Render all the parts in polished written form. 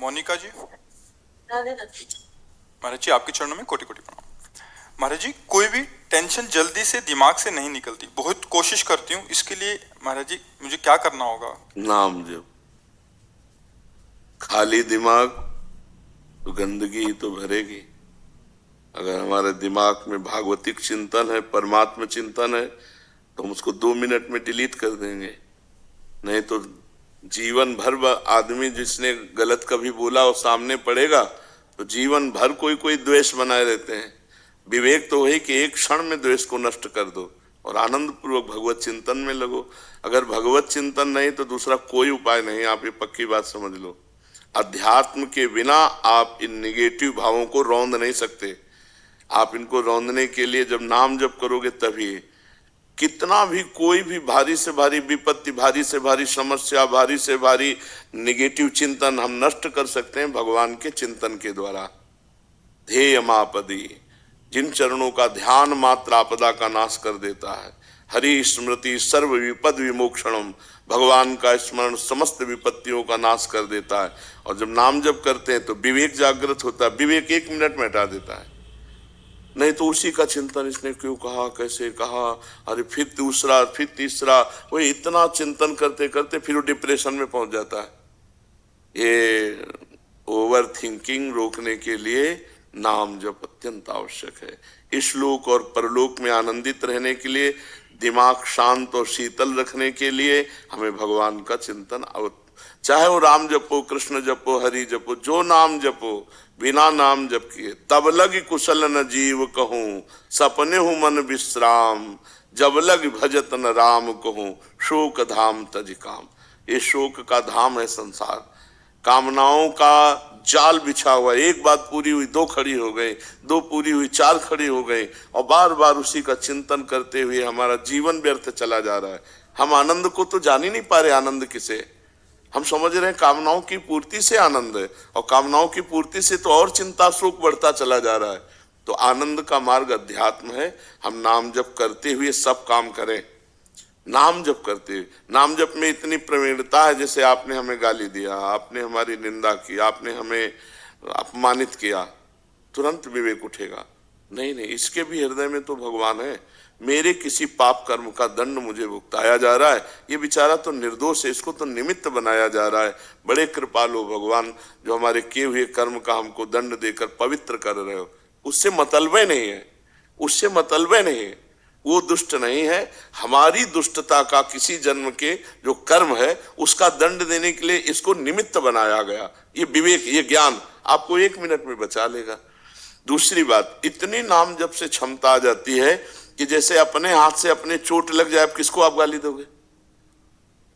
मोनिका जी, राधे राधे। महाराज जी आपके चरणों में कोटि कोटि प्रणाम। महाराज जी, कोई भी टेंशन जल्दी से दिमाग से नहीं निकलती, बहुत कोशिश करती हूँ, इसके लिए महाराज जी मुझे क्या करना होगा? नाम जप। खाली दिमाग तो गंदगी ही तो भरेगी। अगर हमारे दिमाग में भागवतिक चिंतन है, परमात्मा चिंतन है, तो हम उसको 2 मिनट में डिलीट कर देंगे। नहीं तो जीवन भर आदमी जिसने गलत कभी बोला और सामने पड़ेगा तो जीवन भर कोई कोई द्वेष बनाए रहते हैं। विवेक तो वही कि एक क्षण में द्वेष को नष्ट कर दो और आनंद पूर्वक भगवत चिंतन में लगो। अगर भगवत चिंतन नहीं तो दूसरा कोई उपाय नहीं। आप ये पक्की बात समझ लो। अध्यात्म के बिना आप इन निगेटिव भावों को रौंद नहीं सकते। आप इनको रौंदने के लिए जब नाम जप करोगे तभी कितना भी कोई भी भारी से भारी विपत्ति, भारी से भारी समस्या, भारी से भारी निगेटिव चिंतन हम नष्ट कर सकते हैं भगवान के चिंतन के द्वारा। ध्येय मापदी, जिन चरणों का ध्यान मात्र आपदा का नाश कर देता है। हरि स्मृति सर्व विपद विमोक्षणम, भगवान का स्मरण समस्त विपत्तियों का नाश कर देता है। और जब नाम जप करते हैं तो विवेक जागृत होता है। विवेक 1 मिनट में हटा देता है। नहीं तो उसी का चिंतन, इसने क्यों कहा, कैसे कहा, अरे फिर दूसरा, फिर तीसरा, वो इतना चिंतन करते करते फिर वो डिप्रेशन में पहुंच जाता है। ये ओवर थिंकिंग रोकने के लिए नाम जप अत्यंत आवश्यक है। इस लोक और परलोक में आनंदित रहने के लिए, दिमाग शांत और शीतल रखने के लिए हमें भगवान का चिंतन, चाहे वो राम जपो, कृष्ण जपो, हरि जपो, जो नाम जपो, बिना नाम जप किए तब लग कुशल न जीव कहूं, सपने हूं मन विश्राम, जब लग भजत न राम कहूं, शोक धाम तज काम। ये शोक का धाम है संसार। कामनाओं का जाल बिछा हुआ। एक बात पूरी हुई 2 खड़ी हो गई, 2 पूरी हुई 4 खड़ी हो गई, और बार बार उसी का चिंतन करते हुए हमारा जीवन व्यर्थ चला जा रहा है। हम आनंद को तो जान ही नहीं पा रहे। आनंद किसे? हम समझ रहे हैं कामनाओं की पूर्ति से आनंद है, और कामनाओं की पूर्ति से तो और चिंता शोक बढ़ता चला जा रहा है। तो आनंद का मार्ग अध्यात्म है। हम नाम जप करते हुए सब काम करें। नाम जप करते हुए, नाम जप में इतनी प्रवीणता है, जैसे आपने हमें गाली दिया, आपने हमारी निंदा की, आपने हमें अपमानित किया, तुरंत विवेक उठेगा। नहीं नहीं, इसके भी हृदय में तो भगवान है। मेरे किसी पाप कर्म का दंड मुझे भुगताया जा रहा है। ये बेचारा तो निर्दोष है, इसको तो निमित्त बनाया जा रहा है। बड़े कृपालु भगवान, जो हमारे किए हुए कर्म का हमको दंड देकर पवित्र कर रहे हो। उससे मतलबे नहीं है, उससे मतलबे नहीं है। वो दुष्ट नहीं है। हमारी दुष्टता का किसी जन्म के जो कर्म है उसका दंड देने के लिए इसको निमित्त बनाया गया। ये विवेक, ये ज्ञान आपको 1 मिनट में बचा लेगा। दूसरी बात, इतनी नाम जप से क्षमता आ जाती है कि जैसे अपने हाथ से अपने चोट लग जाए, किसको आप गाली दोगे?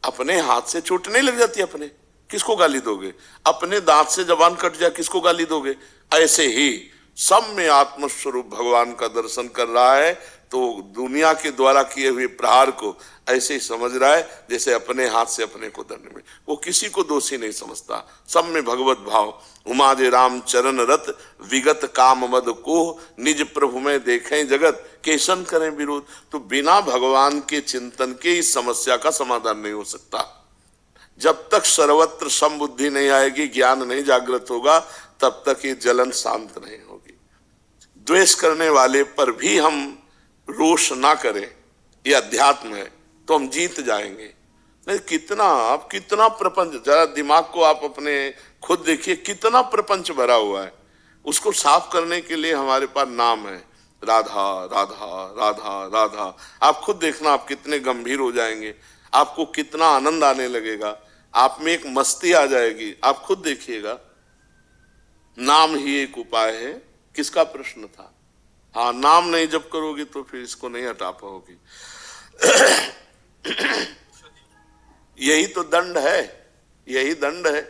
अपने हाथ से चोट नहीं लग जाती, अपने किसको गाली दोगे? अपने दांत से जबान कट जाए, किसको गाली दोगे? ऐसे ही सब में आत्मस्वरूप भगवान का दर्शन कर रहा है, तो दुनिया के द्वारा किए हुए प्रहार को ऐसे ही समझ रहा है जैसे अपने हाथ से अपने को दंड में। वो किसी को दोषी नहीं समझता। सब में भगवत भाव। उमादे राम चरण रत, विगत काम मद को, निज प्रभु में देखें जगत, केसन करें विरोध। तो बिना भगवान के चिंतन के इस समस्या का समाधान नहीं हो सकता। जब तक सर्वत्र समबुद्धि नहीं आएगी, ज्ञान नहीं जागृत होगा, तब तक ये जलन शांत नहीं होगी। द्वेष करने वाले पर भी हम रोष ना करें, ये अध्यात्म है, तो हम जीत जाएंगे। नहीं, कितना प्रपंच, जरा दिमाग को आप अपने खुद देखिए, कितना प्रपंच भरा हुआ है। उसको साफ करने के लिए हमारे पास नाम है, राधा राधा राधा राधा। आप खुद देखना, आप कितने गंभीर हो जाएंगे, आपको कितना आनंद आने लगेगा, आप में एक मस्ती आ जाएगी। आप खुद देखिएगा। नाम ही एक उपाय है। किसका प्रश्न था? हाँ, नाम नहीं जप करोगी तो फिर इसको नहीं हटा पाओगी। यही तो दंड है, यही दंड है।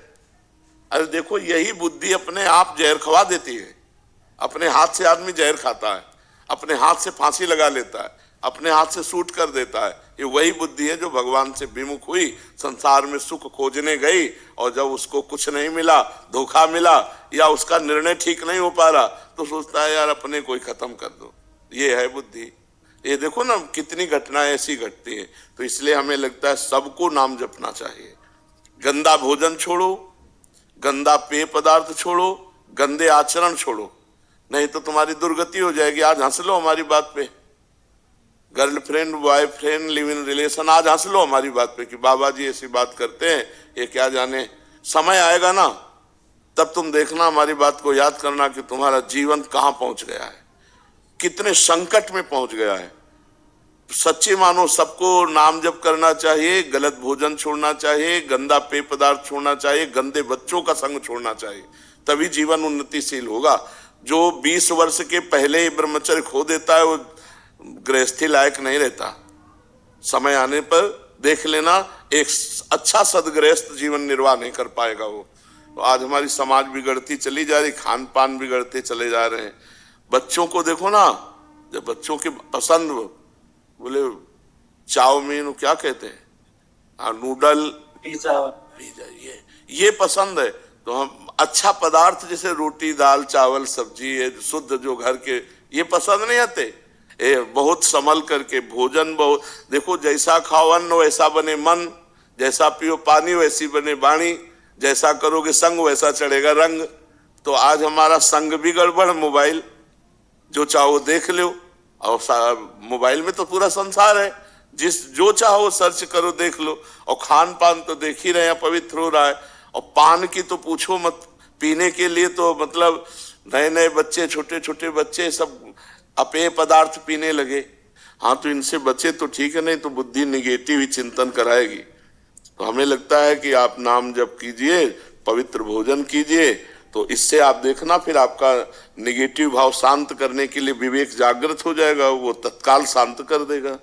अरे देखो, यही बुद्धि अपने आप जहर खवा देती है। अपने हाथ से आदमी जहर खाता है, अपने हाथ से फांसी लगा लेता है, अपने हाथ से शूट कर देता है। ये वही बुद्धि है जो भगवान से विमुख हुई, संसार में सुख खोजने गई, और जब उसको कुछ नहीं मिला, धोखा मिला, या उसका निर्णय ठीक नहीं हो पा रहा, तो सोचता है यार अपने को ही खत्म कर दो। ये है बुद्धि। ये देखो ना, कितनी घटनाएं ऐसी घटती है। तो इसलिए हमें लगता है सबको नाम जपना चाहिए। गंदा भोजन छोड़ो, गंदा पेय पदार्थ छोड़ो, गंदे आचरण छोड़ो, नहीं तो तुम्हारी दुर्गति हो जाएगी। आज हंस लो हमारी बात पे, girlfriend boyfriend live in relation, आज हंस लो हमारी बात पे कि बाबा जी ऐसी बात करते हैं, ये क्या जाने। समय आएगा ना, तब तुम देखना, हमारी बात को याद करना कि तुम्हारा जीवन कहां पहुंच गया है, कितने संकट में पहुंच गया है। सच्चे मानो सबको नाम जप करना चाहिए, गलत भोजन छोड़ना चाहिए, गंदा पेय पदार्थ छोड़ना चाहिए, गंदे बच्चों का संग छोड़ना चाहिए, तभी जीवन उन्नतिशील होगा। जो 20 वर्ष के पहले ही ब्रह्मचर्य खो देता है वो गृहस्थी लायक नहीं रहता। समय आने पर देख लेना, एक अच्छा सदगृहस्थ जीवन निर्वाह नहीं कर पाएगा वो। तो आज हमारी समाज बिगड़ती चली जा रही, खान पान बिगड़ते चले जा रहे हैं। बच्चों को देखो ना, जब बच्चों की पसंद बोले चाउमीन क्या कहते हैं, हाँ नूडल पिज्जा, ये पसंद है, तो हम अच्छा पदार्थ जैसे रोटी दाल चावल सब्जी ये शुद्ध जो घर के, ये पसंद नहीं आते। बहुत संभल करके भोजन, बहुत देखो, जैसा खाओ अन्न वैसा बने मन, जैसा पियो पानी वैसी बने वाणी, जैसा करोगे संग वैसा चढ़ेगा रंग। तो आज हमारा संग भी गड़बड़, मोबाइल जो चाहो देख लो, और मोबाइल में तो पूरा संसार है, जो चाहो सर्च करो देख लो। और खान पान तो देख ही रहे हैं, पवित्र हो रहा है। और पान की तो पूछो मत, पीने के लिए तो मतलब नए नए बच्चे, छोटे छोटे बच्चे सब अपेय पदार्थ पीने लगे। हाँ, तो इनसे बचे तो ठीक है, नहीं तो बुद्धि निगेटिव ही चिंतन कराएगी। तो हमें लगता है कि आप नाम जप कीजिए, पवित्र भोजन कीजिए, तो इससे आप देखना फिर आपका निगेटिव भाव शांत करने के लिए विवेक जागृत हो जाएगा, वो तत्काल शांत कर देगा।